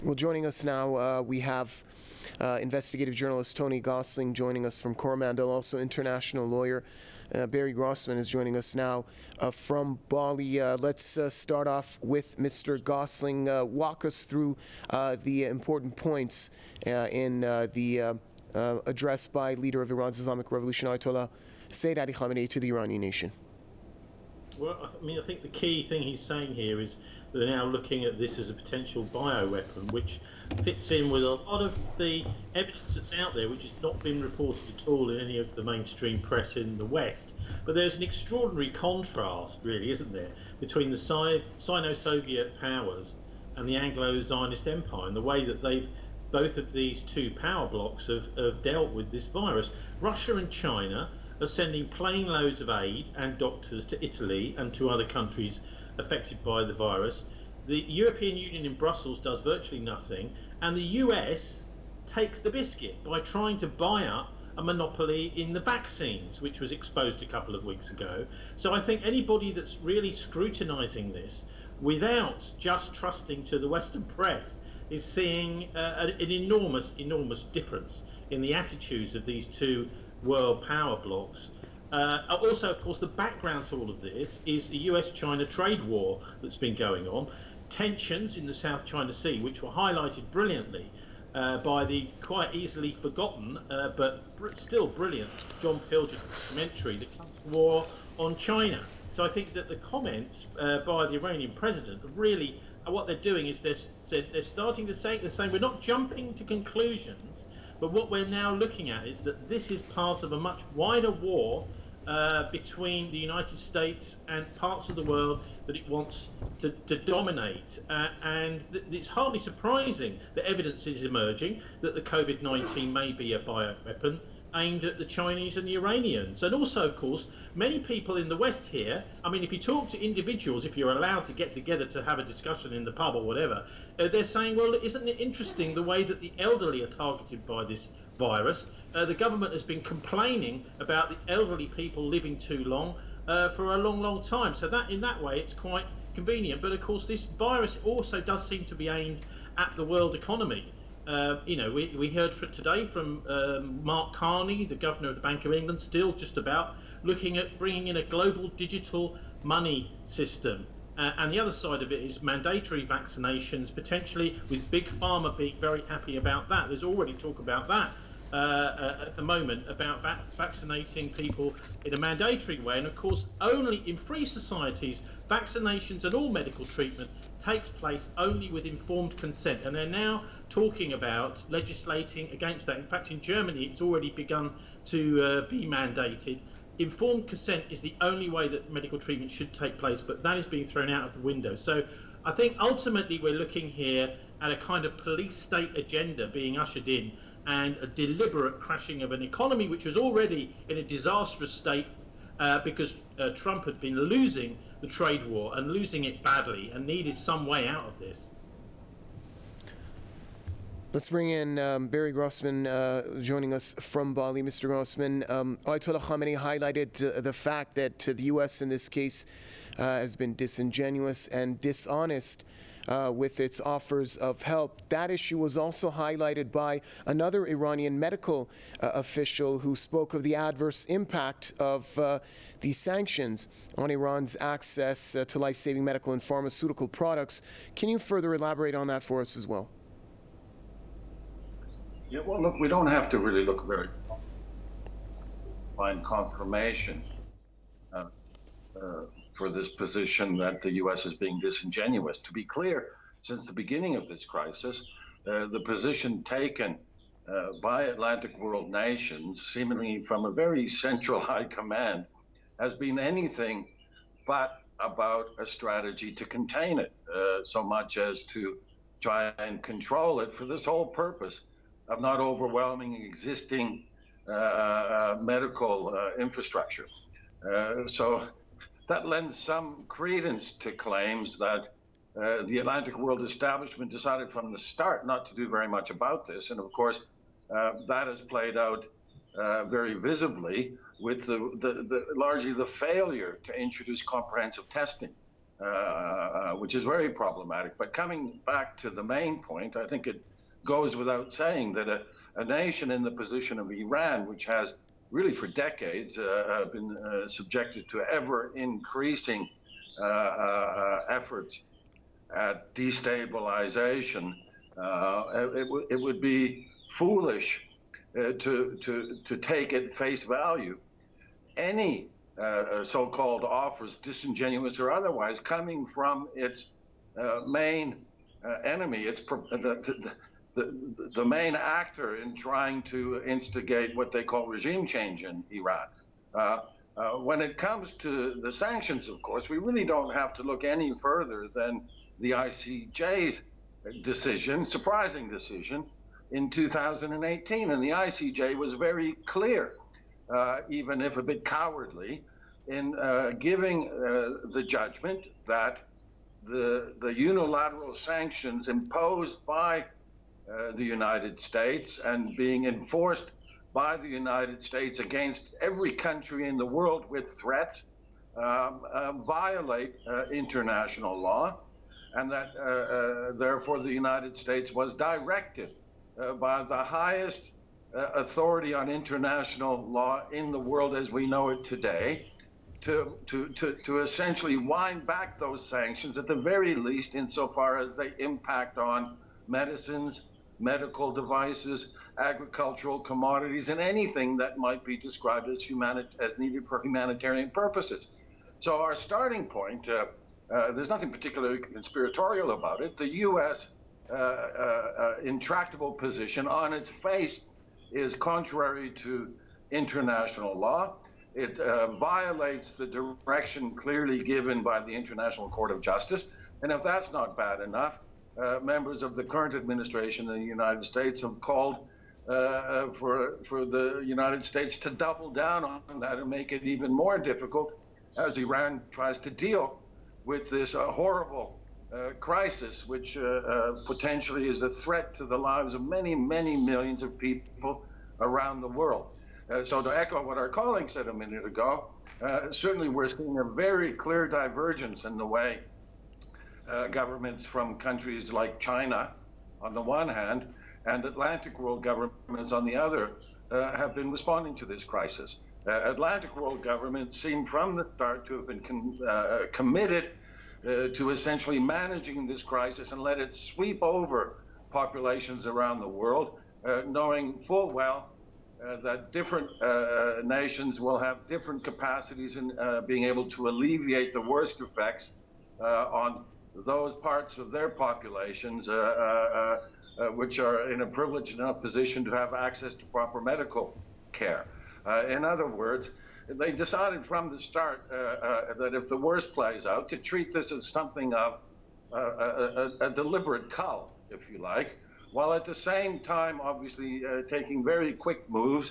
Well, joining us now, we have investigative journalist Tony Gosling joining us from Coromandel, also international lawyer Barry Grossman is joining us now from Bali. Let's start off with Mr. Gosling. Walk us through the important points in the address by leader of Iran's Islamic Revolution, Ayatollah Sayyid Ali Khamenei, to the Iranian nation. Well, I think the key thing he's saying here is that they're now looking at this as a potential bioweapon, which fits in with a lot of the evidence that's out there, which has not been reported at all in any of the mainstream press in the West. But there's an extraordinary contrast, really, isn't there, between the Sino-Soviet powers and the Anglo-Zionist Empire, and the way that both of these two power blocks have dealt with this virus. Russia and China are sending plane loads of aid and doctors to Italy and to other countries affected by the virus. The European Union in Brussels does virtually nothing, and the US takes the biscuit by trying to buy up a monopoly in the vaccines, which was exposed a couple of weeks ago. So I think anybody that's really scrutinising this without just trusting to the Western press is seeing an enormous difference in the attitudes of these two world power blocks. Also, of course, the background to all of this is a US-China trade war that's been going on. Tensions in the South China Sea, which were highlighted brilliantly by the quite easily forgotten, but still brilliant, John Pilger's documentary, The War on China. So I think that the comments by the Iranian president really, what they're doing is they're starting to say, they're saying we're not jumping to conclusions, but what we're now looking at is that this is part of a much wider war between the United States and parts of the world that it wants to dominate. And it's hardly surprising that evidence is emerging that the COVID-19 may be a bioweapon aimed at the Chinese and the Iranians. And also, of course, many people in the West here, I mean, if you talk to individuals, if you're allowed to get together to have a discussion in the pub or whatever, they're saying, well, isn't it interesting the way that the elderly are targeted by this virus? The government has been complaining about the elderly people living too long for a long time. So that, in that way, it's quite convenient. But of course, this virus also does seem to be aimed at the world economy. You know, we heard today from Mark Carney, the governor of the Bank of England, still just about looking at bringing in a global digital money system. And the other side of it is mandatory vaccinations, potentially with Big Pharma being very happy about that. There's already talk about that at the moment, about vaccinating people in a mandatory way. And of course, only in free societies, vaccinations and all medical treatment takes place only with informed consent. And they're now talking about legislating against that. In fact, in Germany, it's already begun to be mandated. Informed consent is the only way that medical treatment should take place, but that is being thrown out of the window. So I think ultimately we're looking here at a kind of police state agenda being ushered in, and a deliberate crashing of an economy which was already in a disastrous state because Trump had been losing the trade war and losing it badly and needed some way out of this. Let's bring in Barry Grossman joining us from Bali. Mr. Grossman, Ayatollah Khamenei highlighted the fact that the U.S. in this case has been disingenuous and dishonest with its offers of help. That issue was also highlighted by another Iranian medical official who spoke of the adverse impact of these sanctions on Iran's access to life-saving medical and pharmaceutical products. Can you further elaborate on that for us as well? Yeah, well, look, we don't have to really look very far to find confirmation for this position that the U.S. is being disingenuous. To be clear, since the beginning of this crisis, the position taken by Atlantic world nations, seemingly from a very central high command, has been anything but about a strategy to contain it, so much as to try and control it for this whole purpose of not overwhelming existing medical infrastructure. So that lends some credence to claims that the Atlantic world establishment decided from the start not to do very much about this. And of course, that has played out very visibly with largely the failure to introduce comprehensive testing which is very problematic. But coming back to the main point, I think it goes without saying that a nation in the position of Iran, which has really for decades been subjected to ever increasing efforts at destabilization, it would be foolish to take at face value any so-called offers, disingenuous or otherwise, coming from its main enemy, the main actor in trying to instigate what they call regime change in Iran. When it comes to the sanctions, of course, we really don't have to look any further than the ICJ's decision, surprising decision, in 2018. And the ICJ was very clear, even if a bit cowardly, in giving the judgment that the unilateral sanctions imposed by the United States and being enforced by the United States against every country in the world with threats violate international law, and that therefore the United States was directed by the highest authority on international law in the world as we know it today to essentially wind back those sanctions, at the very least insofar as they impact on medicines, medical devices, agricultural commodities, and anything that might be described as needed for humanitarian purposes. So our starting point, there's nothing particularly conspiratorial about it. The U.S. Intractable position on its face is contrary to international law. It violates the direction clearly given by the International Court of Justice. And if that's not bad enough, members of the current administration in the United States have called for the United States to double down on that and make it even more difficult as Iran tries to deal with this horrible crisis, which potentially is a threat to the lives of many, many millions of people around the world. So to echo what our colleague said a minute ago, certainly we're seeing a very clear divergence in the way governments from countries like China, on the one hand, and Atlantic world governments on the other, have been responding to this crisis. Atlantic world governments seem from the start to have been committed to essentially managing this crisis and let it sweep over populations around the world, knowing full well that different nations will have different capacities in being able to alleviate the worst effects on those parts of their populations which are in a privileged enough position to have access to proper medical care. In other words, they decided from the start that if the worst plays out, to treat this as something of a deliberate cull, if you like, while at the same time obviously taking very quick moves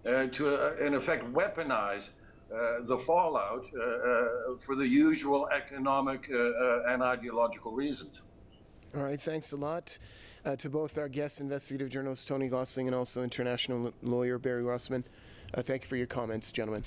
to in effect weaponize the fallout for the usual economic and ideological reasons. All right, thanks a lot to both our guests, investigative journalist Tony Gosling and also international lawyer Barry Rossman. Thank you for your comments, gentlemen.